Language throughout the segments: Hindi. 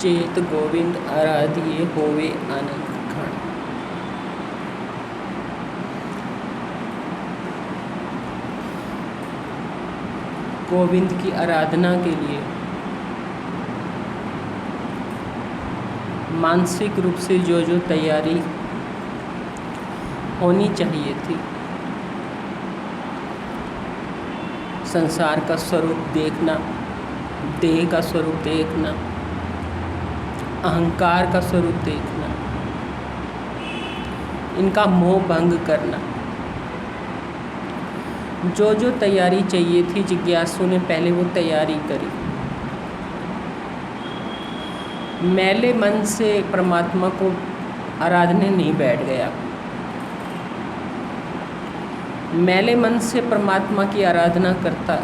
चेत गोविंद आराधिए होवे आनंद घन। गोविंद की आराधना के लिए मानसिक रूप से जो तैयारी होनी चाहिए थी, संसार का स्वरूप देखना, देह का स्वरूप देखना, अहंकार का स्वरूप देखना, इनका मोह भंग करना, जो तैयारी चाहिए थी जिज्ञासु ने पहले वो तैयारी करी। मैले मन से परमात्मा को आराधने नहीं बैठ गया। मैले मन से परमात्मा की आराधना करता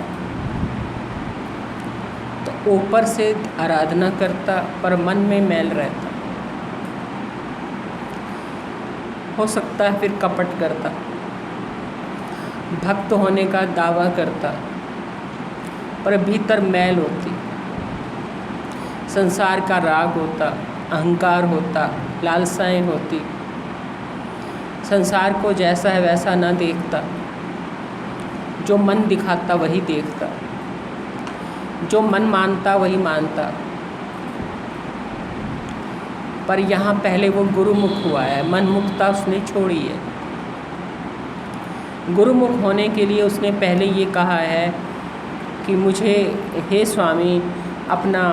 तो ऊपर से आराधना करता पर मन में मैल रहता। हो सकता है फिर कपट करता, भक्त होने का दावा करता पर भीतर मैल होती, संसार का राग होता, अहंकार होता, लालसाएं होती, संसार को जैसा है वैसा ना देखता, जो मन दिखाता वही देखता, जो मन मानता वही मानता। पर यहाँ पहले वो गुरुमुख हुआ है, मनमुखता उसने छोड़ी है। गुरुमुख होने के लिए उसने पहले ये कहा है कि मुझे हे स्वामी अपना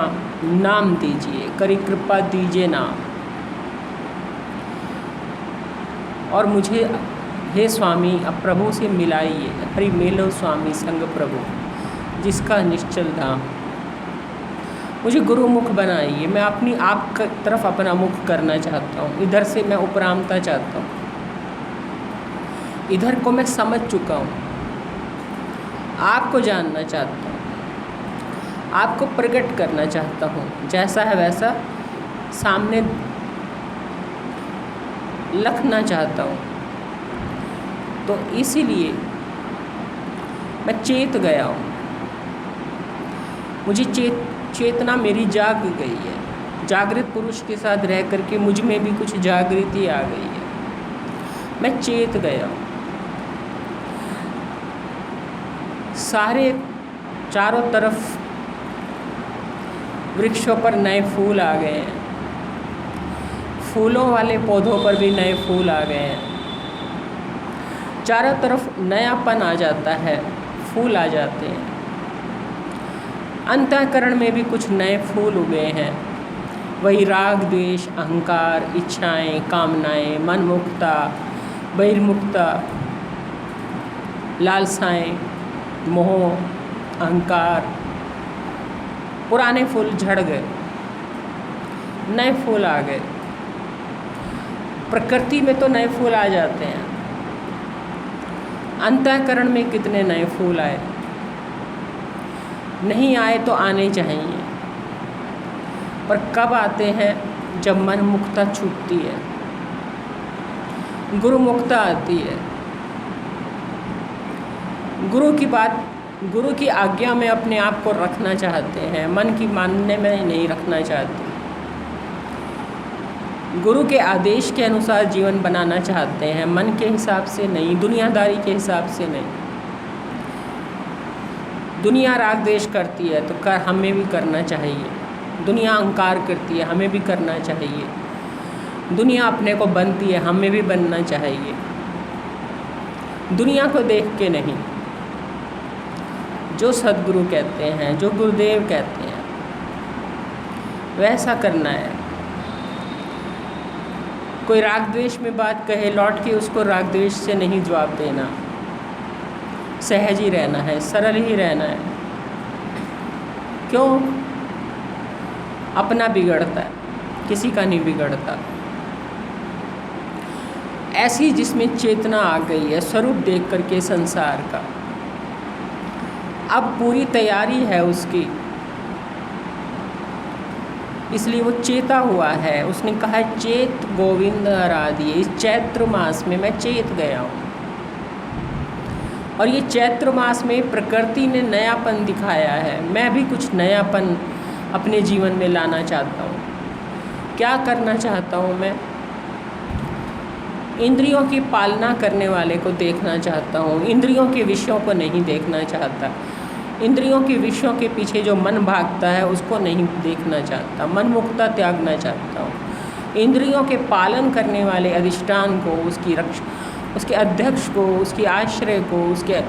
नाम दीजिए, करी कृपा दीजिए नाम, और मुझे हे स्वामी अब प्रभु से मिलाइए, हरि मेलो स्वामी संग प्रभु जिसका निश्चल धाम। मुझे गुरुमुख बनाइए, मैं अपनी आप की तरफ अपना मुख करना चाहता हूँ, इधर से मैं उपरामता चाहता हूँ, इधर को मैं समझ चुका हूँ, आपको जानना चाहता हूँ, आपको प्रकट करना चाहता हूँ, जैसा है वैसा सामने लिखना चाहता हूँ। तो इसीलिए मैं चेत गया हूँ, मुझे चेतना मेरी जाग गई है। जागृत पुरुष के साथ रह करके मुझ में भी कुछ जागृति आ गई है, मैं चेत गया हूँ। सारे चारों तरफ वृक्षों पर नए फूल आ गए हैं, फूलों वाले पौधों पर भी नए फूल आ गए हैं, चारों तरफ नयापन आ जाता है, फूल आ जाते हैं। अंतःकरण में भी कुछ नए फूल उगे हैं, वही राग द्वेष अहंकार इच्छाएं कामनाएं मनमुक्ता बहिर्मुक्ता लालसाएं मोह अहंकार, पुराने फूल झड़ गए, नए फूल आ गए। प्रकृति में तो नए फूल आ जाते हैं, अंतःकरण में कितने नए फूल आए? नहीं आए तो आने चाहिए, पर कब आते हैं? जब मन मुक्ता छूटती है, गुरु मुक्ता आती है। गुरु की आज्ञा में अपने आप को रखना चाहते हैं, मन की मानने में नहीं रखना चाहते। गुरु के आदेश के अनुसार जीवन बनाना चाहते हैं, मन के हिसाब से नहीं, दुनियादारी के हिसाब से नहीं। दुनिया राग द्वेष करती है तो हमें भी करना चाहिए, दुनिया अहंकार करती है हमें भी करना चाहिए, दुनिया अपने को बनती है हमें भी बनना चाहिए। दुनिया को देख के नहीं, जो सद्गुरु कहते हैं, जो गुरुदेव कहते हैं वैसा करना है। कोई राग द्वेष में बात कहे, लौट के उसको राग द्वेष से नहीं जवाब देना, सहज ही रहना है, सरल ही रहना है। क्यों? अपना बिगड़ता है, किसी का नहीं बिगड़ता। ऐसी जिसमें चेतना आ गई है स्वरूप देख करके संसार का, अब पूरी तैयारी है उसकी, इसलिए वो चेता हुआ है। उसने कहा चेत गोविंद आराधिए। इस चैत्र मास में मैं चेत गया हूँ, और ये चैत्र मास में प्रकृति ने नयापन दिखाया है। मैं भी कुछ नयापन अपने जीवन में लाना चाहता हूँ। क्या करना चाहता हूँ मैं? इंद्रियों की पालना करने वाले को देखना चाहता हूँ, इंद्रियों के विषयों को नहीं देखना चाहता। इंद्रियों के विषयों के पीछे जो मन भागता है उसको नहीं देखना चाहता, मन मुक्ता त्यागना चाहता हूँ। इंद्रियों के पालन करने वाले अधिष्ठान को, उसके अध्यक्ष को, उसके आश्रय को, उसके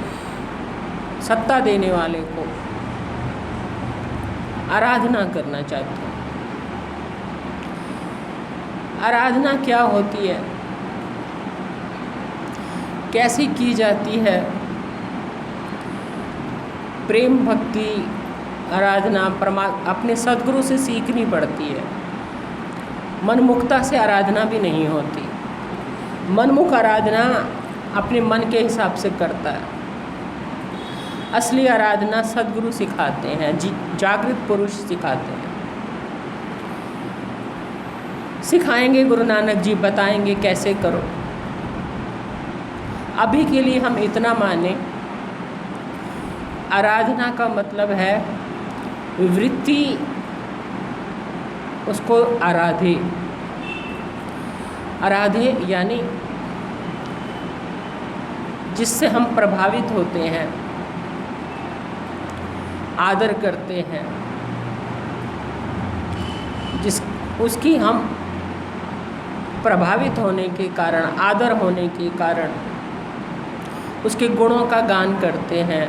सत्ता देने वाले को आराधना करना चाहता हूँ। आराधना क्या होती है, कैसी की जाती है? प्रेम भक्ति आराधना अपने सद्गुरु से सीखनी पड़ती है। मनमुखता से आराधना भी नहीं होती। मनमुख आराधना अपने मन के हिसाब से करता है। असली आराधना सद्गुरु सिखाते हैं, जागृत पुरुष सिखाते हैं। सिखाएंगे गुरु नानक जी, बताएंगे कैसे करो। अभी के लिए हम इतना माने, आराधना का मतलब है वृत्ति उसको आराधे। आराधे यानी जिससे हम प्रभावित होते हैं, आदर करते हैं, उसकी हम प्रभावित होने के कारण, आदर होने के कारण उसके गुणों का गान करते हैं,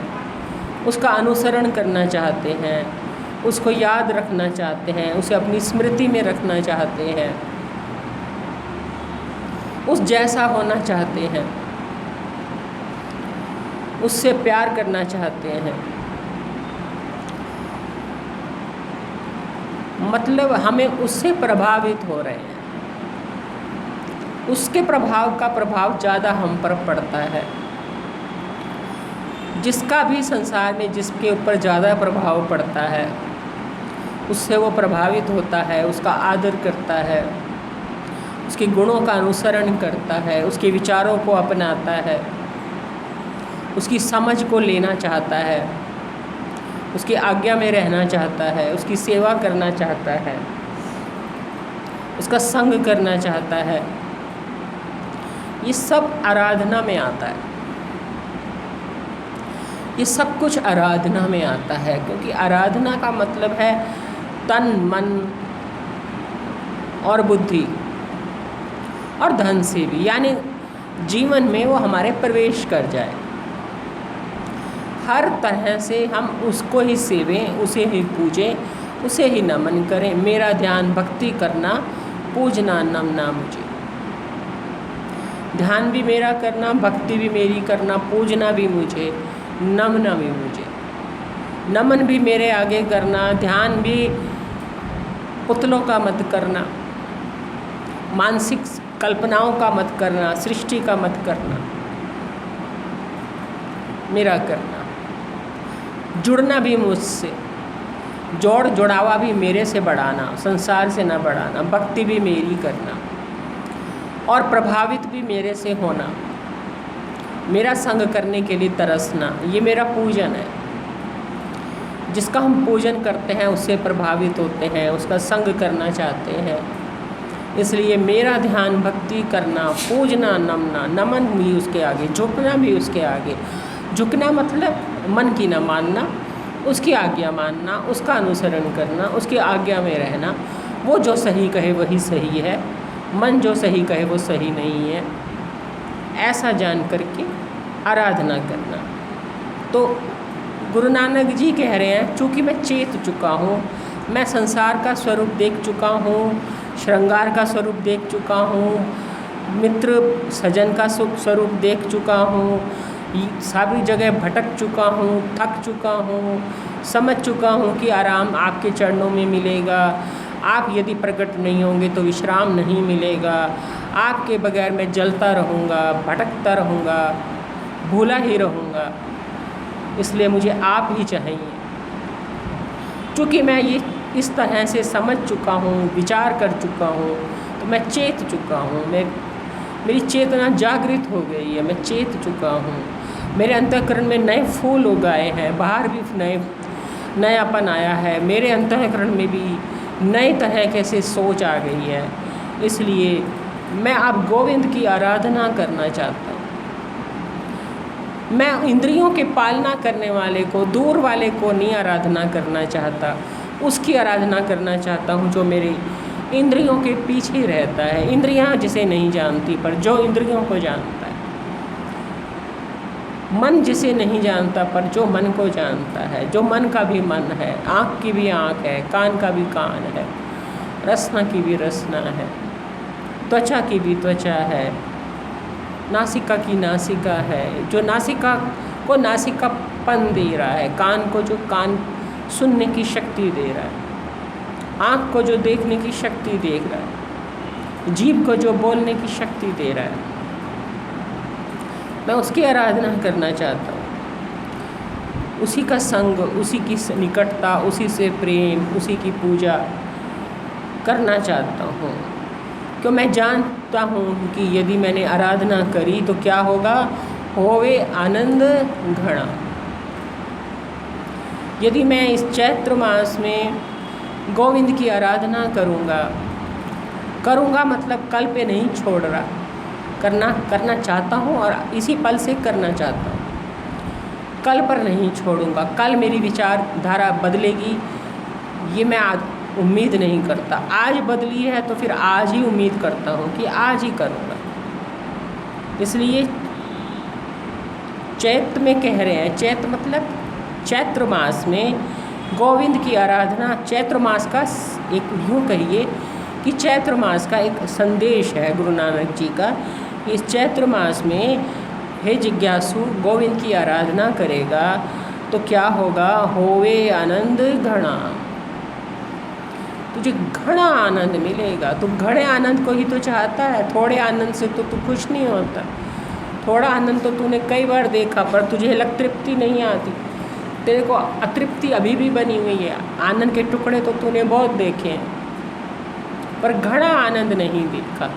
उसका अनुसरण करना चाहते हैं, उसको याद रखना चाहते हैं, उसे अपनी स्मृति में रखना चाहते हैं, उस जैसा होना चाहते हैं, उससे प्यार करना चाहते हैं। मतलब हमें उससे प्रभावित हो रहे हैं, उसके प्रभाव का प्रभाव ज़्यादा हम पर पड़ता है। जिसका भी संसार में जिसके ऊपर ज़्यादा प्रभाव पड़ता है उससे वो प्रभावित होता है, उसका आदर करता है, उसके गुणों का अनुसरण करता है, उसके विचारों को अपनाता है, उसकी समझ को लेना चाहता है, उसकी आज्ञा में रहना चाहता है, उसकी सेवा करना चाहता है, उसका संग करना चाहता है। ये सब आराधना में आता है। ये सब कुछ आराधना में आता है, क्योंकि आराधना का मतलब है तन, मन और बुद्धि और धन से भी, यानी जीवन में वो हमारे प्रवेश कर जाए। हर तरह से हम उसको ही सेवें, उसे ही पूजें, उसे ही नमन करें। मेरा ध्यान भक्ति करना, पूजना नमना मुझे। ध्यान भी मेरा करना, भक्ति भी मेरी करना, पूजना भी मुझे, नमना भी मुझे। नमन भी मेरे आगे करना, ध्यान भी पुतलों का मत करना, मानसिक कल्पनाओं का मत करना, सृष्टि का मत करना, मेरा करना। जुड़ना भी मुझसे, जोड़ावा भी मेरे से बढ़ाना, संसार से ना बढ़ाना। भक्ति भी मेरी करना और प्रभावित भी मेरे से होना, मेरा संग करने के लिए तरसना। ये मेरा पूजन है। जिसका हम पूजन करते हैं उससे प्रभावित होते हैं, उसका संग करना चाहते हैं। इसलिए मेरा ध्यान भक्ति करना, पूजना नमना, नमन भी उसके आगे, झुकना भी उसके आगे। झुकना मतलब मन की न मानना, उसकी आज्ञा मानना, उसका अनुसरण करना, उसकी आज्ञा में रहना। वो जो सही कहे वही सही है, मन जो सही कहे वो सही नहीं है, ऐसा जान करके आराधना करना। तो गुरु नानक जी कह रहे हैं, चूँकि मैं चेत चुका हूँ, मैं संसार का स्वरूप देख चुका हूँ, श्रृंगार का स्वरूप देख चुका हूँ, मित्र सजन का स्वरूप देख चुका हूँ, सारी जगह भटक चुका हूँ, थक चुका हूँ, समझ चुका हूँ कि आराम आपके चरणों में मिलेगा। आप यदि प्रकट नहीं होंगे तो विश्राम नहीं मिलेगा। आपके बगैर मैं जलता रहूँगा, भटकता रहूँगा, भूला ही रहूँगा। इसलिए मुझे आप ही चाहिए। चूँकि मैं ये इस तरह से समझ चुका हूँ, विचार कर चुका हूँ, तो मैं चेत चुका हूँ। मेरी चेतना जागृत हो गई है, मैं चेत चुका हूँ। मेरे अंतःकरण में नए फूल उगाए हैं, बाहर भी नयापन आया है। मेरे अंतःकरण में भी नए तरह से सोच आ गई है। इसलिए मैं अब गोविंद की आराधना करना चाहता हूँ। मैं इंद्रियों के पालना करने वाले को, दूर वाले को नहीं आराधना करना चाहता, उसकी आराधना करना चाहता हूँ जो मेरे इंद्रियों के पीछे रहता है। इंद्रियाँ जिसे नहीं जानती पर जो इंद्रियों को जानता है, मन जिसे नहीं जानता पर जो मन को जानता है, जो मन का भी मन है, आँख की भी आँख है, कान का भी कान है, रसना की भी रसना है, त्वचा की भी त्वचा है, नासिका की नासिका है, जो नासिका को नासिकापन दे रहा है, कान को जो कान सुनने की शक्ति दे रहा है, आँख को जो देखने की शक्ति दे रहा है, जीभ को जो बोलने की शक्ति दे रहा है, मैं उसकी आराधना करना चाहता हूँ। उसी का संग, उसी की निकटता, उसी से प्रेम, उसी की पूजा करना चाहता हूँ। क्यों मैं जानता हूँ कि यदि मैंने आराधना करी तो क्या होगा, होवे आनंद घड़ा। यदि मैं इस चैत्र मास में गोविंद की आराधना करूँगा मतलब कल पे नहीं छोड़ रहा, करना चाहता हूँ और इसी पल से करना चाहता हूँ। कल पर नहीं छोड़ूंगा, कल मेरी विचारधारा बदलेगी ये मैं उम्मीद नहीं करता। आज बदली है तो फिर आज ही उम्मीद करता हूँ कि आज ही करूँगा। इसलिए चैत्र में कह रहे हैं, चैत्र मतलब चैत्र मास में गोविंद की आराधना, चैत्र मास का एक यूँ कहिए कि चैत्र मास का एक संदेश है गुरु नानक जी का। इस चैत्र मास में हे जिज्ञासु गोविंद की आराधना करेगा तो क्या होगा, होवे आनंद घड़ा। तुझे घड़ा आनंद मिलेगा। तू घड़े आनंद को ही तो चाहता है, थोड़े आनंद से तो तू खुश नहीं होता। थोड़ा आनंद तो तूने कई बार देखा पर तुझे तृप्ति नहीं आती, तेरे को अतृप्ति अभी भी बनी हुई है। आनंद के टुकड़े तो तूने बहुत देखे हैं पर घड़ा आनंद नहीं देखा।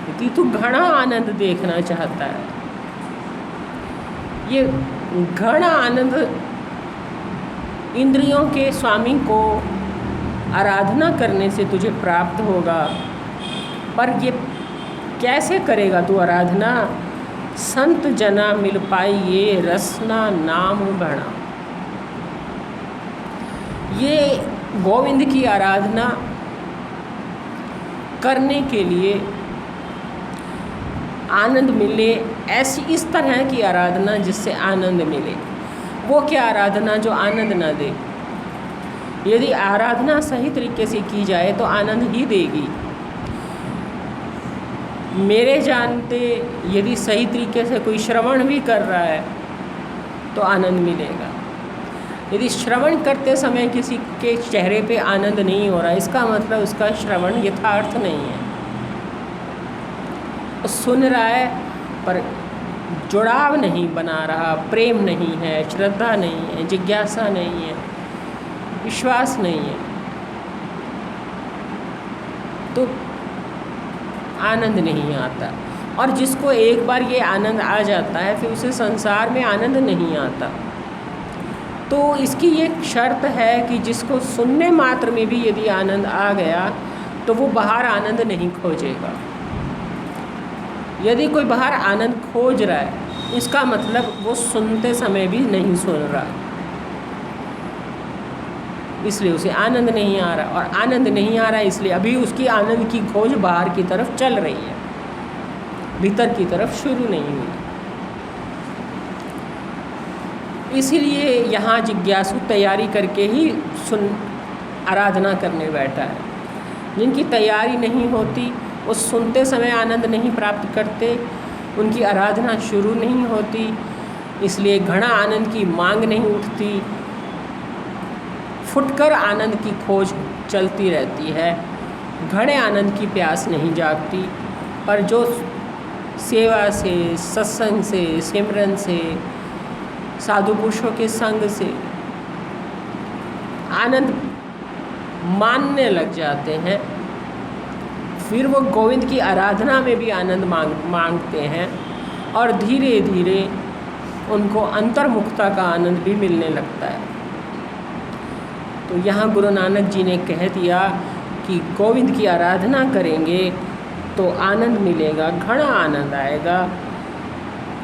यदि तू घड़ा आनंद देखना चाहता है, ये घड़ा आनंद इंद्रियों के स्वामी को आराधना करने से तुझे प्राप्त होगा। पर ये कैसे करेगा तू आराधना, संत जना मिल पाइए रसना नाम बढ़ा। ये गोविंद की आराधना करने के लिए आनंद मिले, ऐसी इस तरह की आराधना जिससे आनंद मिले। वो क्या आराधना जो आनंद ना दे। यदि आराधना सही तरीके से की जाए तो आनंद ही देगी। मेरे जानते यदि सही तरीके से कोई श्रवण भी कर रहा है तो आनंद मिलेगा। यदि श्रवण करते समय किसी के चेहरे पे आनंद नहीं हो रहा, इसका मतलब उसका श्रवण यथार्थ नहीं है। वो सुन रहा है पर जुड़ाव नहीं बना रहा, प्रेम नहीं है, श्रद्धा नहीं है, जिज्ञासा नहीं है, विश्वास नहीं है, तो आनंद नहीं आता। और जिसको एक बार ये आनंद आ जाता है फिर उसे संसार में आनंद नहीं आता। तो इसकी ये शर्त है कि जिसको सुनने मात्र में भी यदि आनंद आ गया तो वो बाहर आनंद नहीं खोजेगा। यदि कोई बाहर आनंद खोज रहा है इसका मतलब वो सुनते समय भी नहीं सुन रहा, इसलिए उसे आनंद नहीं आ रहा। और आनंद नहीं आ रहा इसलिए अभी उसकी आनंद की खोज बाहर की तरफ चल रही है, भीतर की तरफ शुरू नहीं हुई। इसीलिए यहाँ जिज्ञासु तैयारी करके ही आराधना करने बैठा है। जिनकी तैयारी नहीं होती वो सुनते समय आनंद नहीं प्राप्त करते, उनकी आराधना शुरू नहीं होती, इसलिए घड़ा आनंद की मांग नहीं उठती, फुटकर आनंद की खोज चलती रहती है, घड़े आनंद की प्यास नहीं जागती। पर जो सेवा से, सत्संग से, सिमरन से, साधु पुरुषों के संग से आनंद मानने लग जाते हैं, फिर वो गोविंद की आराधना में भी आनंद मांगते हैं और धीरे धीरे उनको अंतर्मुखता का आनंद भी मिलने लगता है। तो यहाँ गुरु नानक जी ने कह दिया कि गोविंद की आराधना करेंगे तो आनंद मिलेगा, घना आनंद आएगा।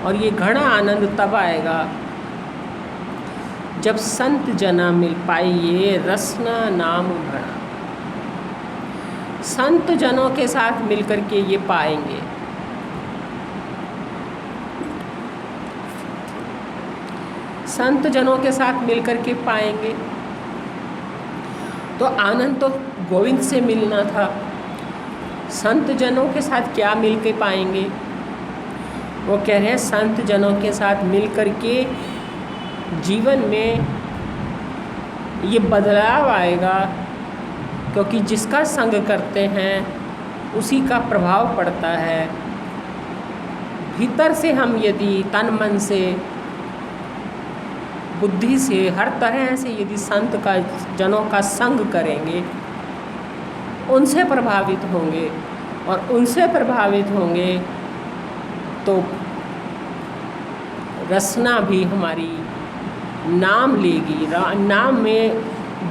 और ये घना आनंद तब आएगा जब संत जना मिल पाइए रसना नाम भरा। संत जनों के साथ मिलकर के ये पाएंगे। संत जनों के साथ मिलकर के पाएंगे तो आनंद तो गोविंद से मिलना था। संत जनों के साथ क्या मिल के पाएंगे? वो कह रहे हैं संत जनों के साथ मिल कर के जीवन में ये बदलाव आएगा, क्योंकि जिसका संग करते हैं उसी का प्रभाव पड़ता है। भीतर से हम यदि तन मन से बुद्धि से हर तरह से यदि संत का जनों का संग करेंगे, उनसे प्रभावित होंगे और उनसे प्रभावित होंगे तो रसना भी हमारी नाम लेगी, नाम में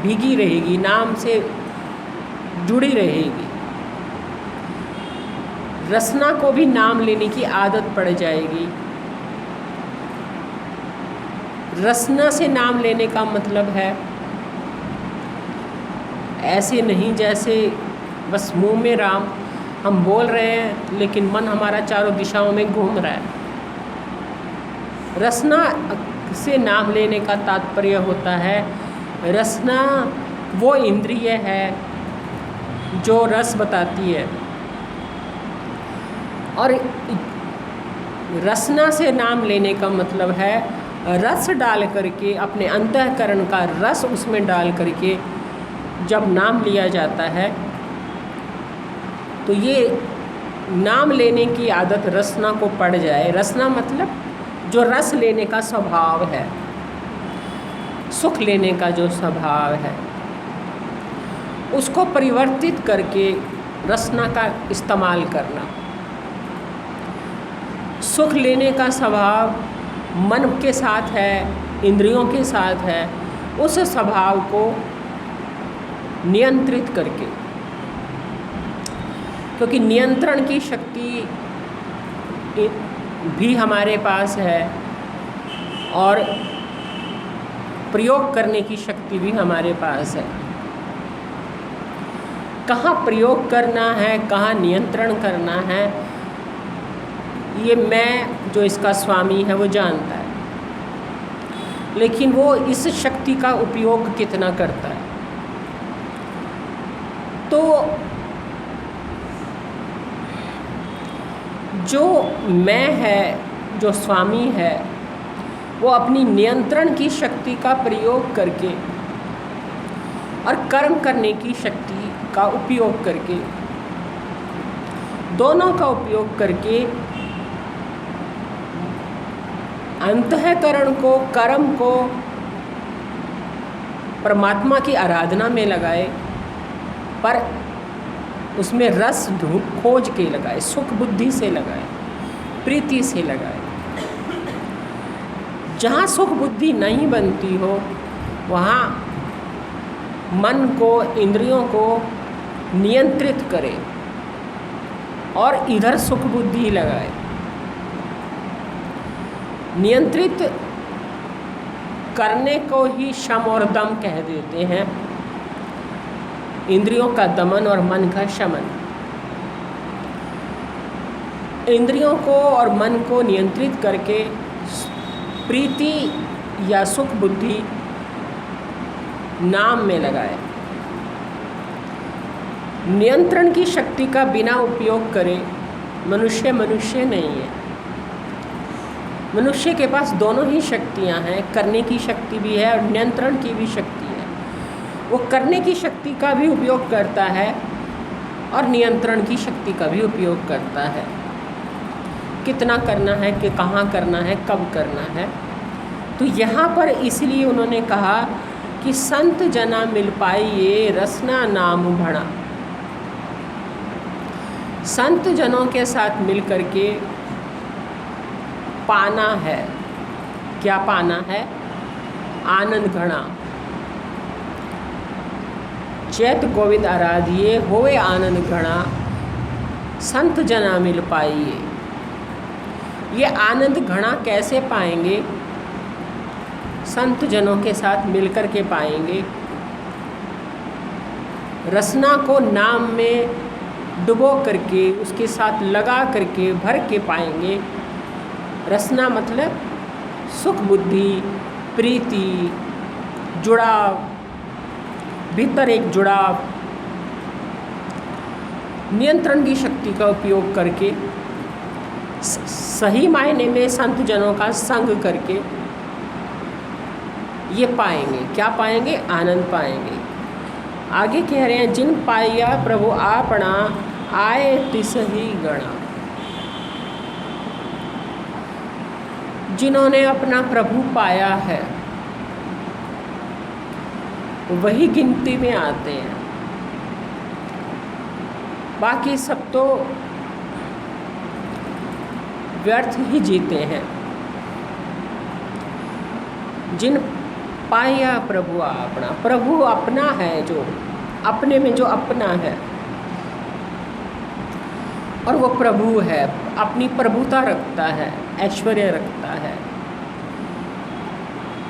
भीगी रहेगी, नाम से जुड़ी रहेगी। रसना को भी नाम लेने की आदत पड़ जाएगी। रसना से नाम लेने का मतलब है ऐसे नहीं जैसे बस मुंह में राम हम बोल रहे हैं लेकिन मन हमारा चारों दिशाओं में घूम रहा है। रसना से नाम लेने का तात्पर्य होता है, रसना वो इंद्रिय है जो रस बताती है, और रसना से नाम लेने का मतलब है रस डाल करके, अपने अंतःकरण का रस उसमें डाल करके जब नाम लिया जाता है तो ये नाम लेने की आदत रसना को पड़ जाए। रसना मतलब जो रस लेने का स्वभाव है, सुख लेने का जो स्वभाव है, उसको परिवर्तित करके रसना का इस्तेमाल करना। सुख लेने का स्वभाव मन के साथ है, इंद्रियों के साथ है, उस स्वभाव को नियंत्रित करके, क्योंकि नियंत्रण की शक्ति भी हमारे पास है और प्रयोग करने की शक्ति भी हमारे पास है। कहाँ प्रयोग करना है, कहाँ नियंत्रण करना है, ये मैं जो इसका स्वामी है वो जानता है, लेकिन वो इस शक्ति का उपयोग कितना करता है। तो जो मैं है, जो स्वामी है, वो अपनी नियंत्रण की शक्ति का प्रयोग करके और कर्म करने की शक्ति का उपयोग करके, दोनों का उपयोग करके अंतःकरण को, कर्म को परमात्मा की आराधना में लगाए, पर उसमें रस खोज के लगाए, सुख बुद्धि से लगाए, प्रीति से लगाए। जहाँ सुख बुद्धि नहीं बनती हो वहाँ मन को, इंद्रियों को नियंत्रित करे और इधर सुख बुद्धि लगाए। नियंत्रित करने को ही शम और दम कह देते हैं, इंद्रियों का दमन और मन का शमन। इंद्रियों को और मन को नियंत्रित करके प्रीति या सुख बुद्धि नाम में लगाए। नियंत्रण की शक्ति का बिना उपयोग करे मनुष्य मनुष्य नहीं है। मनुष्य के पास दोनों ही शक्तियां हैं, करने की शक्ति भी है और नियंत्रण की भी शक्ति है। वो करने की शक्ति का भी उपयोग करता है और नियंत्रण की शक्ति का भी उपयोग करता है। कितना करना है, कि कहाँ करना है, कब करना है। तो यहाँ पर इसलिए उन्होंने कहा कि संत जना मिल पाइए रसना नाम भणा। संत जनों के साथ मिल करके पाना है। क्या पाना है? आनंद घना। चैत गोविंद आराधिए, होवे आनंद घना, संत जना मिल पाइए। ये आनंद घना कैसे पाएंगे? संत जनों के साथ मिलकर के पाएंगे। रसना को नाम में डुबो करके, उसके साथ लगा करके, भर के पाएंगे। रसना मतलब सुख बुद्धि, प्रीति, जुड़ाव, भीतर एक जुड़ाव, नियंत्रण की शक्ति का उपयोग करके, सही मायने में संत जनों का संग करके ये पाएंगे। क्या पाएंगे? आनंद पाएंगे। आगे कह रहे हैं, जिन पाया प्रभु आपना, आए तिस ही गणा। जिन्होंने अपना प्रभु पाया है वही गिनती में आते हैं, बाकी सब तो व्यर्थ ही जीते हैं। जिन पाया प्रभु अपना, प्रभु अपना है, जो अपने में जो अपना है, और वो प्रभु है, अपनी प्रभुता रखता है, ऐश्वर्य रखता है,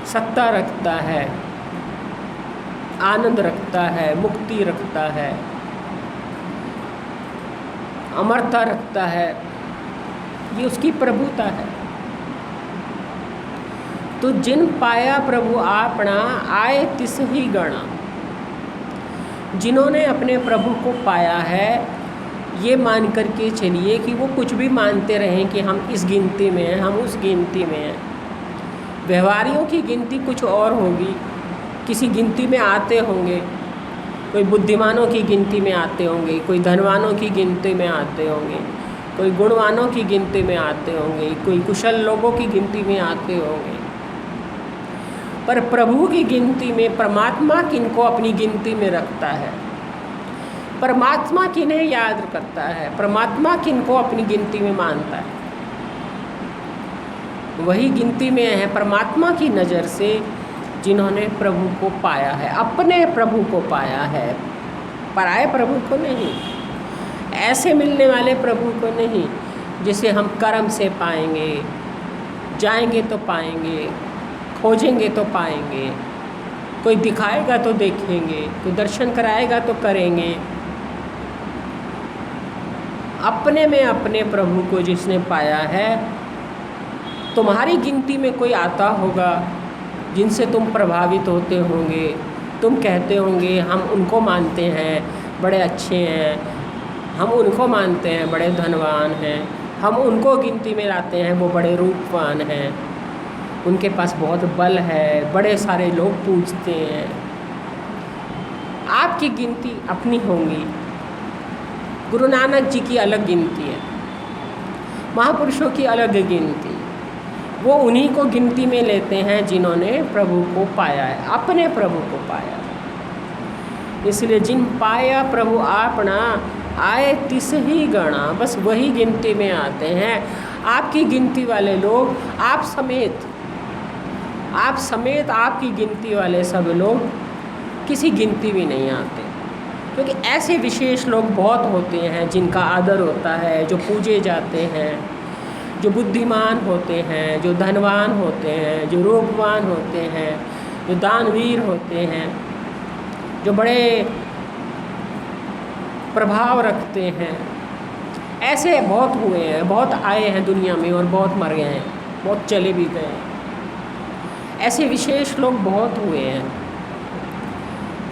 सत्ता रखता है, आनंद रखता है, मुक्ति रखता है, अमरता रखता है। ये उसकी प्रभुता है। तो जिन पाया प्रभु आपना, आए तिस ही गणा। जिन्होंने अपने प्रभु को पाया है, ये मान करके चलिए कि वो कुछ भी मानते रहें कि हम इस गिनती में हैं, हम उस गिनती में हैं। व्यवहारियों की गिनती कुछ और होगी, किसी गिनती में आते होंगे, कोई बुद्धिमानों की गिनती में आते होंगे, कोई धनवानों की गिनती में आते होंगे, कोई गुणवानों की गिनती में आते होंगे, कोई कुशल लोगों की गिनती में आते होंगे। पर प्रभु की गिनती में परमात्मा किनको अपनी गिनती में रखता है, परमात्मा किन्हें याद करता है, परमात्मा किनको अपनी गिनती में मानता है, वही गिनती में है परमात्मा की नज़र से जिन्होंने प्रभु को पाया है, अपने प्रभु को पाया है, पराये प्रभु को नहीं, ऐसे मिलने वाले प्रभु को नहीं जिसे हम कर्म से पाएंगे, जाएंगे तो पाएंगे, खोजेंगे तो पाएंगे, कोई दिखाएगा तो देखेंगे, कोई दर्शन कराएगा तो करेंगे। अपने में अपने प्रभु को जिसने पाया है, तुम्हारी गिनती में कोई आता होगा जिनसे तुम प्रभावित होते होंगे, तुम कहते होंगे हम उनको मानते हैं बड़े अच्छे हैं, हम उनको मानते हैं बड़े धनवान हैं, हम उनको गिनती में लाते हैं वो बड़े रूपवान हैं, उनके पास बहुत बल है, बड़े सारे लोग पूजते हैं। आपकी गिनती अपनी होंगी, गुरु नानक जी की अलग गिनती है, महापुरुषों की अलग गिनती, वो उन्हीं को गिनती में लेते हैं जिन्होंने प्रभु को पाया है, अपने प्रभु को पाया है। इसलिए जिन पाया प्रभु आपना, आए तिस ही गणा, बस वही गिनती में आते हैं। आपकी गिनती वाले लोग, आप समेत आपकी गिनती वाले सब लोग किसी गिनती में नहीं आते, क्योंकि ऐसे विशेष लोग बहुत होते हैं जिनका आदर होता है, जो पूजे जाते हैं, जो बुद्धिमान होते हैं, जो धनवान होते हैं, जो रूपवान होते हैं, जो दानवीर होते हैं, जो बड़े प्रभाव रखते हैं। ऐसे बहुत हुए हैं, बहुत आए हैं दुनिया में और बहुत मर गए हैं, बहुत चले भी गए हैं। ऐसे विशेष लोग बहुत हुए हैं,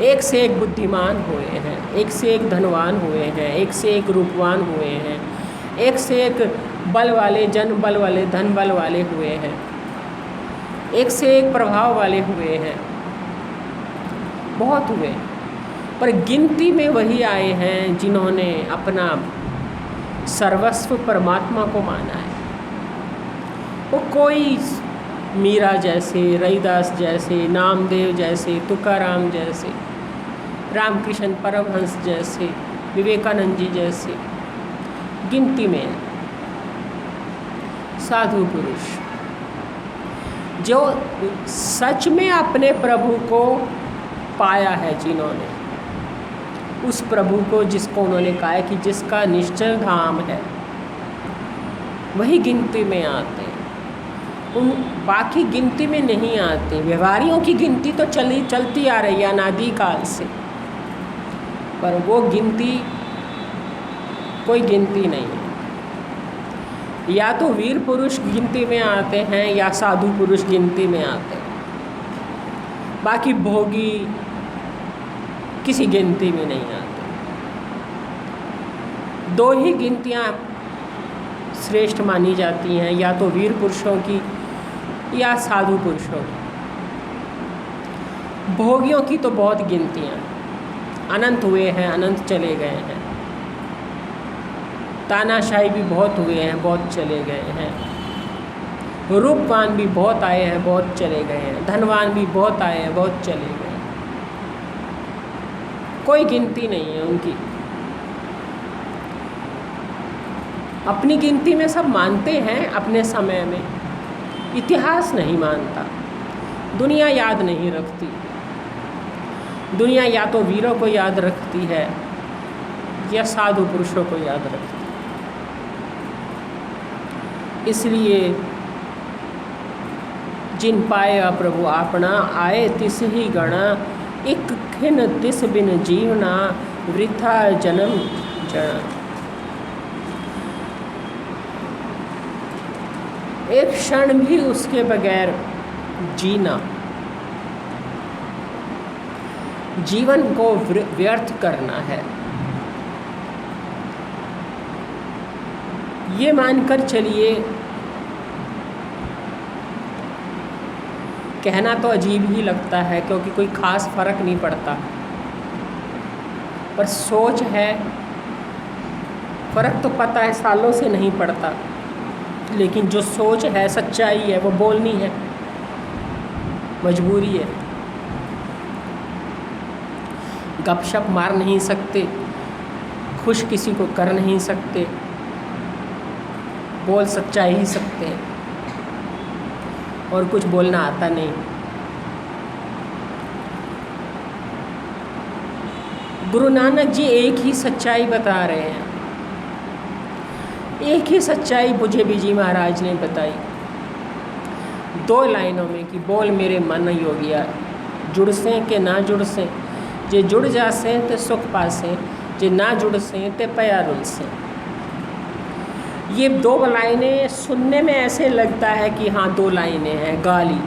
एक से एक बुद्धिमान हुए हैं, एक से एक धनवान हुए हैं, एक से एक रूपवान हुए हैं, एक से एक बल वाले, जन बल वाले, धन बल वाले हुए हैं, एक से एक प्रभाव वाले हुए हैं, बहुत हुए। पर गिनती में वही आए हैं जिन्होंने अपना सर्वस्व परमात्मा को माना है। वो कोई मीरा जैसे, रविदास जैसे, नामदेव जैसे, तुकाराम जैसे, रामकृष्ण परमहंस जैसे, विवेकानंद जी जैसे गिनती में है। साधु पुरुष जो सच में अपने प्रभु को पाया है, जिन्होंने उस प्रभु को जिसको उन्होंने कहा है कि जिसका निश्चल धाम है वही गिनती में आते हैं, उन बाकी गिनती में नहीं आते। व्यवहारियों की गिनती तो चलती आ रही है अनादि काल से, पर वो गिनती कोई गिनती नहीं है। या तो वीर पुरुष गिनती में आते हैं या साधु पुरुष गिनती में आते हैं, बाकी भोगी किसी गिनती में नहीं आते। दो ही गिनतियाँ श्रेष्ठ मानी जाती हैं, या तो वीर पुरुषों की या साधु पुरुषों की। भोगियों की तो बहुत गिनतियाँ, अनंत हुए हैं, अनंत चले गए हैं। तानाशाही भी बहुत हुए हैं, बहुत चले गए हैं। रूपवान भी बहुत आए हैं, बहुत चले गए हैं। धनवान भी बहुत आए हैं, बहुत चले गए हैं। कोई गिनती नहीं है उनकी। अपनी गिनती में सब मानते हैं अपने समय में, इतिहास नहीं मानता। दुनिया याद नहीं रखती। दुनिया या तो वीरों को याद रखती है या साधु पुरुषों को याद रखती है। इसलिए जिन पाया प्रभु आपना, आए तिस ही गणा, एक खिन तिस बिन जीवना, वृथा जन्म जड़ा। एक क्षण भी उसके बगैर जीना, जीवन को व्यर्थ करना है। ये मानकर चलिए, कहना तो अजीब ही लगता है क्योंकि कोई ख़ास फ़र्क नहीं पड़ता, पर सोच है, फ़र्क तो पता है सालों से नहीं पड़ता, लेकिन जो सोच है, सच्चाई है, वो बोलनी है, मजबूरी है। गपशप मार नहीं सकते, खुश किसी को कर नहीं सकते, बोल सच्चाई ही सकते हैं, और कुछ बोलना आता नहीं। गुरु नानक जी एक ही सच्चाई बता रहे हैं, एक ही सच्चाई बुझे बीजी महाराज ने बताई 2 लाइनों में कि बोल मेरे मन योगिया, जुड़ से के ना जुड़ से, जे जुड़ जासे ते सुख पासे, जे ना जुड़ से ते पया रुल से। ये 2 लाइनें सुनने में ऐसे लगता है कि हाँ 2 लाइनें हैं गाली,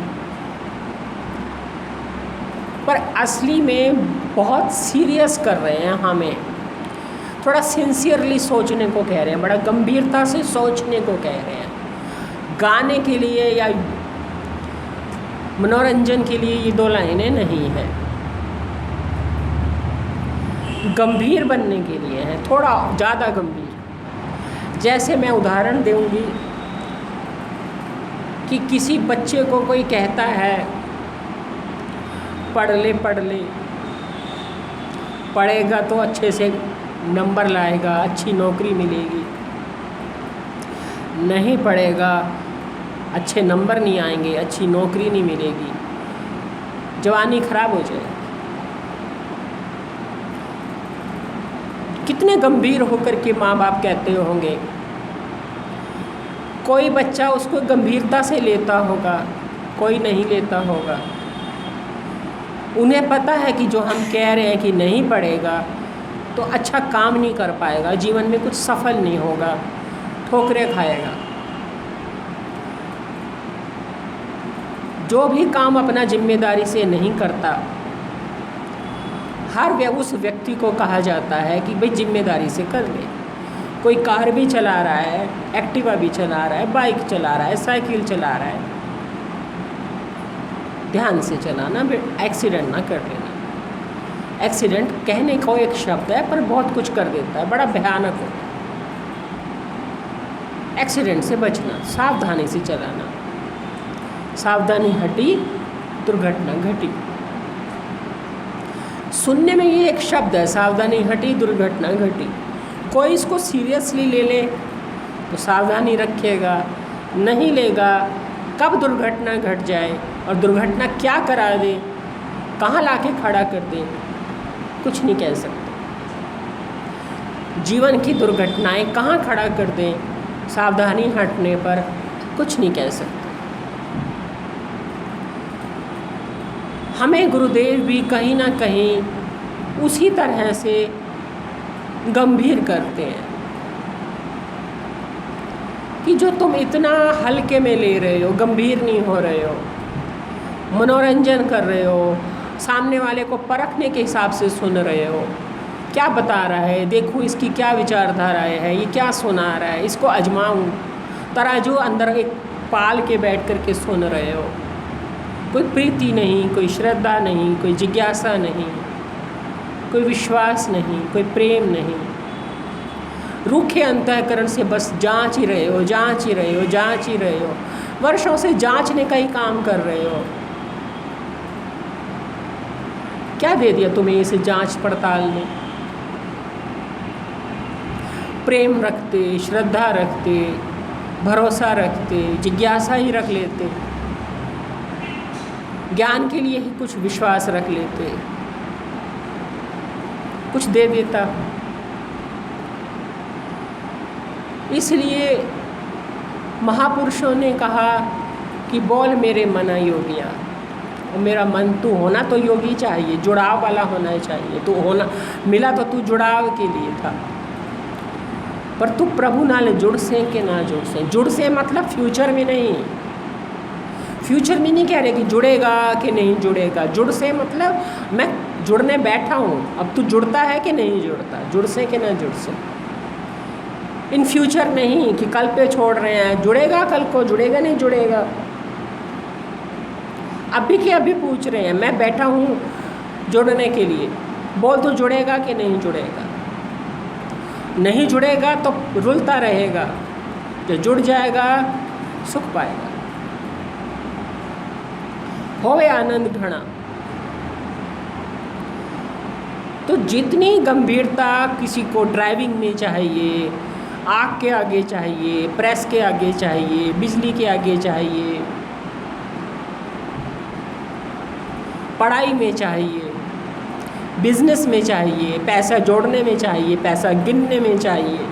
पर असली में बहुत सीरियस कर रहे हैं हमें, थोड़ा सिंसियरली सोचने को कह रहे हैं, बड़ा गंभीरता से सोचने को कह रहे हैं। गाने के लिए या मनोरंजन के लिए ये 2 लाइनें नहीं हैं, गंभीर बनने के लिए हैं, थोड़ा ज़्यादा गंभीर। जैसे मैं उदाहरण दूंगी कि किसी बच्चे को कोई कहता है पढ़ ले, पढ़ेगा तो अच्छे से नंबर लाएगा, अच्छी नौकरी मिलेगी, नहीं पढ़ेगा अच्छे नंबर नहीं आएंगे, अच्छी नौकरी नहीं मिलेगी, जवानी खराब हो जाएगी। कितने गंभीर होकर के माँ बाप कहते होंगे। कोई बच्चा उसको गंभीरता से लेता होगा, कोई नहीं लेता होगा। उन्हें पता है कि जो हम कह रहे हैं कि नहीं पढ़ेगा तो अच्छा काम नहीं कर पाएगा, जीवन में कुछ सफल नहीं होगा, ठोकरें खाएगा। जो भी काम अपना जिम्मेदारी से नहीं करता, उस व्यक्ति को कहा जाता है कि भाई जिम्मेदारी से कर ले। कोई कार भी चला रहा है, एक्टिवा भी चला रहा है, बाइक चला रहा है, साइकिल चला रहा है, ध्यान से चलाना, एक्सीडेंट ना कर लेना। एक्सीडेंट कहने को एक शब्द है पर बहुत कुछ कर देता है, बड़ा भयानक होता है। एक्सीडेंट से बचना, सावधानी से चलाना, सावधानी हटी दुर्घटना घटी। सुनने में ये एक शब्द है, सावधानी हटी दुर्घटना घटी। कोई इसको सीरियसली ले ले तो सावधानी रखेगा, नहीं लेगा कब दुर्घटना घट जाए और दुर्घटना क्या करा दे, कहाँ लाके खड़ा कर दे, कुछ नहीं कह सकते। जीवन की दुर्घटनाएं कहाँ खड़ा कर दें, सावधानी हटने पर कुछ नहीं कह सकते। हमें गुरुदेव भी कहीं ना कहीं उसी तरह से गंभीर करते हैं कि जो तुम इतना हल्के में ले रहे हो, गंभीर नहीं हो रहे हो, मनोरंजन कर रहे हो, सामने वाले को परखने के हिसाब से सुन रहे हो, क्या बता रहा है, देखूँ इसकी क्या विचारधाराएं है, ये क्या सुना रहा है, इसको आजमाऊँ, तराजू अंदर एक पाल के बैठ कर के सुन रहे हो। कोई प्रीति नहीं, कोई श्रद्धा नहीं, कोई जिज्ञासा नहीं, कोई विश्वास नहीं, कोई प्रेम नहीं, रूखे अंतःकरण से बस जांच ही रहे हो, जांच ही रहे हो, जांच ही रहे हो, वर्षों से जांचने का ही काम कर रहे हो। क्या दे दिया तुम्हें इसे जांच पड़ताल ने? प्रेम रखते, श्रद्धा रखते, भरोसा रखते, जिज्ञासा ही रख लेते, ज्ञान के लिए ही कुछ विश्वास रख लेते, कुछ दे देता। इसलिए महापुरुषों ने कहा कि बोल मेरे मन योगिया, और मेरा मन तू होना तो योगी चाहिए, जुड़ाव वाला होना चाहिए। तू होना मिला तो तू जुड़ाव के लिए था, पर तू प्रभु नाल जुड़ से कि ना जुड़ से। जुड़ से मतलब फ्यूचर में नहीं, फ्यूचर में नहीं कह रहे कि जुड़ेगा कि नहीं जुड़ेगा। जुड़ से मतलब मैं जुड़ने बैठा हूँ, अब तू जुड़ता है कि नहीं जुड़ता, जुड़ से कि ना जुड़ से। इन फ्यूचर नहीं कि कल पे छोड़ रहे हैं, जुड़ेगा कल को, जुड़ेगा नहीं जुड़ेगा। अभी के अभी पूछ रहे हैं, मैं बैठा हूँ जुड़ने के लिए, बोल तो जुड़ेगा कि नहीं जुड़ेगा। नहीं जुड़ेगा तो रुलता रहेगा, जो जुड़ जाएगा सुख पाएगा। होवे आनंद घना। तो जितनी गंभीरता किसी को ड्राइविंग में चाहिए, आग के आगे चाहिए, प्रेस के आगे चाहिए, बिजली के आगे चाहिए, पढ़ाई में चाहिए, बिजनेस में चाहिए, पैसा जोड़ने में चाहिए, पैसा गिनने में चाहिए,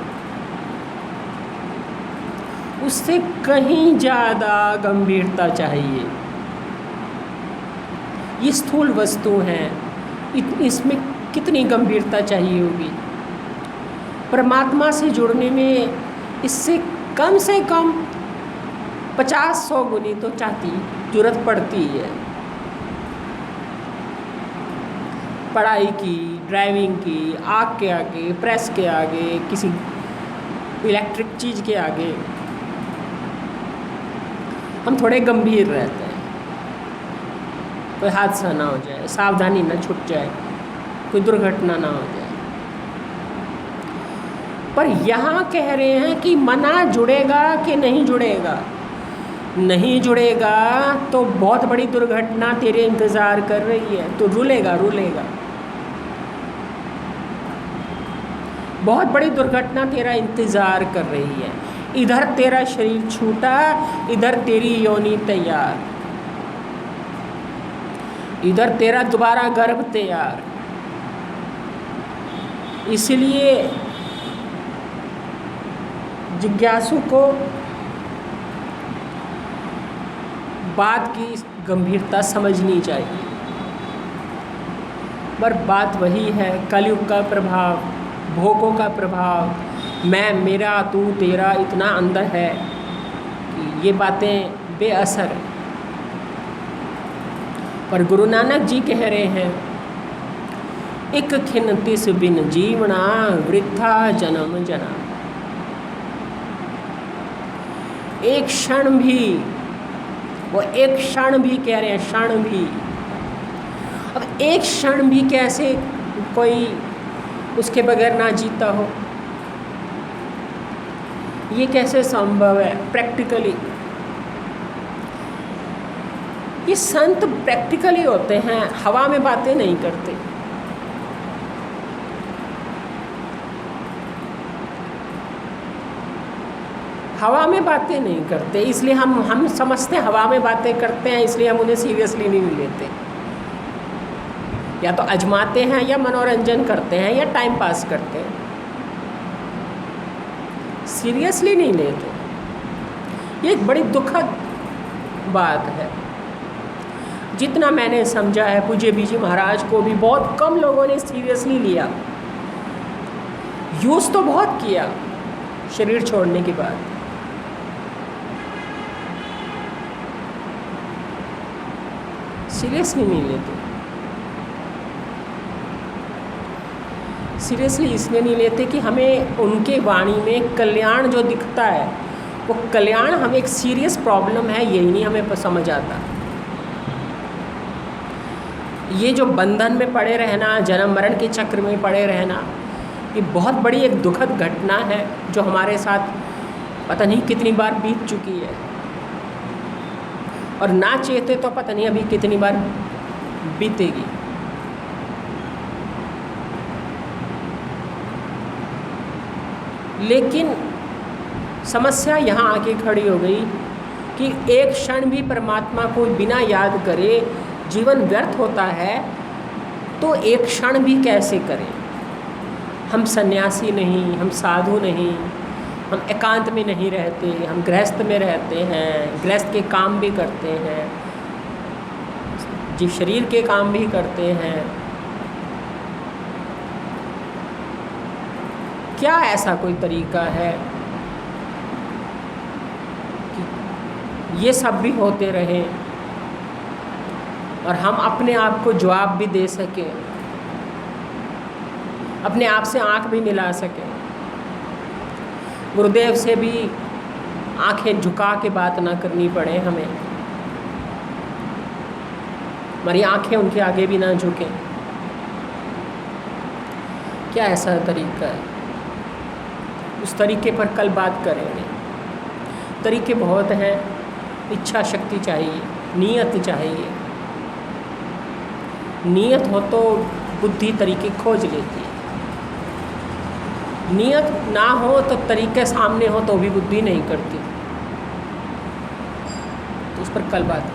उससे कहीं ज़्यादा गंभीरता चाहिए। ये स्थूल वस्तु हैं, इसमें कितनी गंभीरता चाहिए होगी। परमात्मा से जुड़ने में इससे कम से कम 50-100 गुनी तो जरूरत पड़ती है। पढ़ाई की, ड्राइविंग की, आग के आगे, प्रेस के आगे, किसी इलेक्ट्रिक चीज़ के आगे हम थोड़े गंभीर रहते हैं। कोई हादसा ना हो जाए, सावधानी ना छूट जाए, कोई दुर्घटना ना हो जाए। पर यहाँ कह रहे हैं कि मना जुड़ेगा कि नहीं जुड़ेगा। नहीं जुड़ेगा तो बहुत बड़ी दुर्घटना तेरे इंतज़ार कर रही है, तो रुलेगा रुलेगा। बहुत बड़ी दुर्घटना तेरा इंतज़ार कर रही है। इधर तेरा शरीर छूटा, इधर तेरी योनि तैयार, इधर तेरा दोबारा गर्भ तैयार। इसलिए जिज्ञासु को बात की गंभीरता समझनी चाहिए। पर बात वही है, कलयुग का प्रभाव, भोगों का प्रभाव, मैं, मेरा, तू, तेरा इतना अंदर है कि ये बातें बेअसर है। पर गुरु नानक जी कह रहे हैं, एक खिन तिस बिन जीवना वृथा जन्म जना। एक क्षण भी, वो एक क्षण भी कह रहे हैं, क्षण भी। अब एक क्षण भी कैसे कोई उसके बगैर ना जीता हो, ये कैसे संभव है प्रैक्टिकली? ये संत प्रैक्टिकली होते हैं, हवा में बातें नहीं करते। हवा में बातें नहीं करते, इसलिए हम समझते हैं हवा में बातें करते हैं, इसलिए हम उन्हें सीरियसली नहीं लेते। या तो आजमाते हैं, या मनोरंजन करते हैं, या टाइम पास करते हैं। सीरियसली नहीं लेते। ये एक बड़ी दुखद बात है। जितना मैंने समझा है, पूज्य बीजी महाराज को भी बहुत कम लोगों ने सीरियसली लिया। यूज़ तो बहुत किया शरीर छोड़ने के बाद। सीरियसली नहीं लेते। सीरियसली इसलिए नहीं लेते कि हमें उनके वाणी में कल्याण जो दिखता है, वो कल्याण हमें एक सीरियस प्रॉब्लम है, यही नहीं हमें समझ आता। ये जो बंधन में पड़े रहना, जन्म मरण के चक्र में पड़े रहना, ये बहुत बड़ी एक दुखद घटना है जो हमारे साथ पता नहीं कितनी बार बीत चुकी है, और ना चेते तो पता नहीं अभी कितनी बार बीतेगी। लेकिन समस्या यहाँ आके खड़ी हो गई कि एक क्षण भी परमात्मा को बिना याद करे जीवन व्यर्थ होता है, तो एक क्षण भी कैसे करें। हम सन्यासी नहीं, हम साधु नहीं, हम एकांत में नहीं रहते, हम गृहस्थ में रहते हैं, गृहस्थ के काम भी करते हैं, जी शरीर के काम भी करते हैं। क्या ऐसा कोई तरीका है कि ये सब भी होते रहे और हम अपने आप को जवाब भी दे सकें, अपने आप से आंख भी मिला सकें, गुरुदेव से भी आंखें झुका के बात ना करनी पड़े हमें, हमारी आंखें उनके आगे भी ना झुकें। क्या ऐसा तरीका है? उस तरीके पर कल बात करेंगे। तरीके बहुत हैं, इच्छा शक्ति चाहिए, नीयत चाहिए। नीयत हो तो बुद्धि तरीके खोज लेती है, नीयत ना हो तो तरीके सामने हो तो भी बुद्धि नहीं करती। तो उस पर कल बात